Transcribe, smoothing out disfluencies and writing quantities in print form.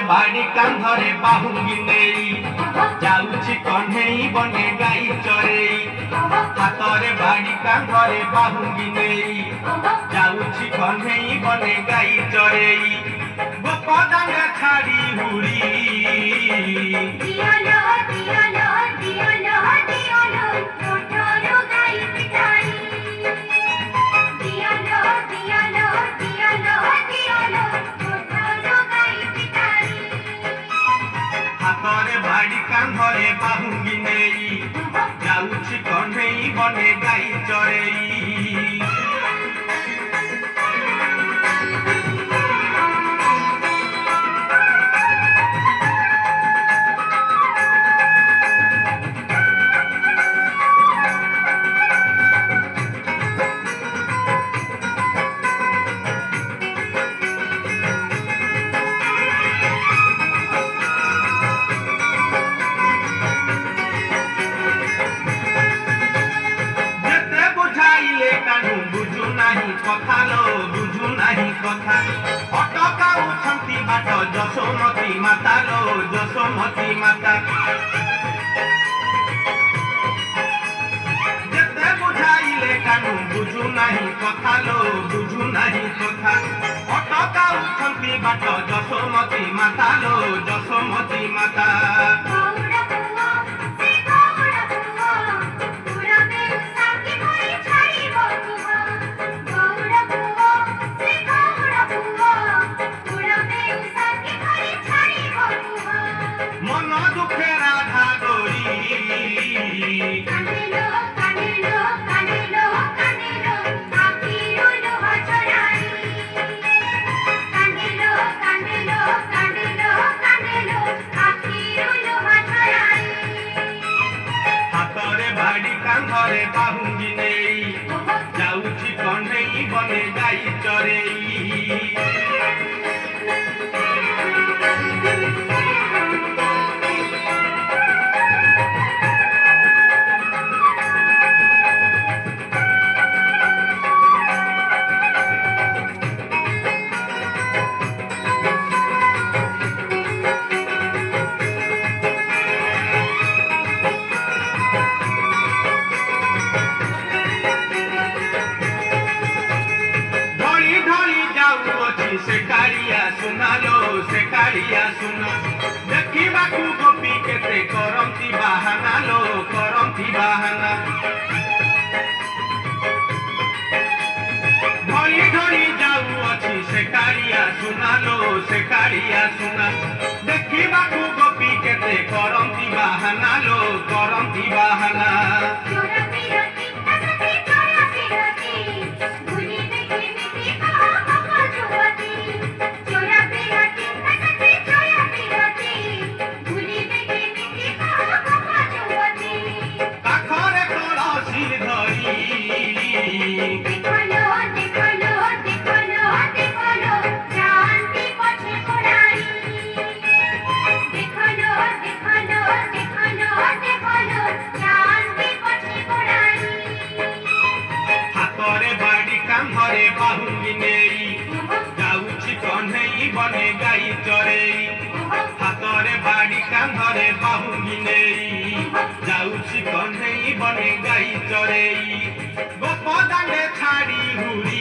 बाड़ी कांधरे बाहुंगी नेई जाउछि कन्हेई बने गाई चरेई हातरे बाड़ी कांधरे बाहुंगी नेई जाउछि कन्हेई बने गाई चरेई गोपदांगे छाड़ी हुरी दियालो दियालो दियालो दियालो छोटरो गाई पिटाई दियालो दियालो दियालो दियालो छोटरो गाई पिटाई हातरे बाड़ी कांधरे बाहुंगी नेई जाउछि कन्हेई बने गाई चरेई कथा लो बुझु नहीं कथा अटका उठंती बाट जसोमती माता लो जसोमती माता जेते बुझाइले कानु बुझु नहीं कथा लो बुझु नहीं कथा अटका उठंती बाट जसोमती माता लो जसोमती माता कांधरे बाहुंगी नेई जाउछि कन्हेई बने गाई चरेई सेकारिया सुना देखिबा कु गोपी केते करंती बाहाना लो करंती बाहाना धड़ी धड़ी जाऊ अछि सेकारिया सुना लो सेकारिया सुना देखिबा कु गोपी केते करंती बाहाना लो करंती बाहाना कांधरे बाहुंगी नेई जाउछि कन्हेई बने गाई चरेई हातरे बाड़ी कांधरे बाहुंगी नेई जाउछि कन्हेई बने गाई चरेई गोपदांगे छाड़ी हुरी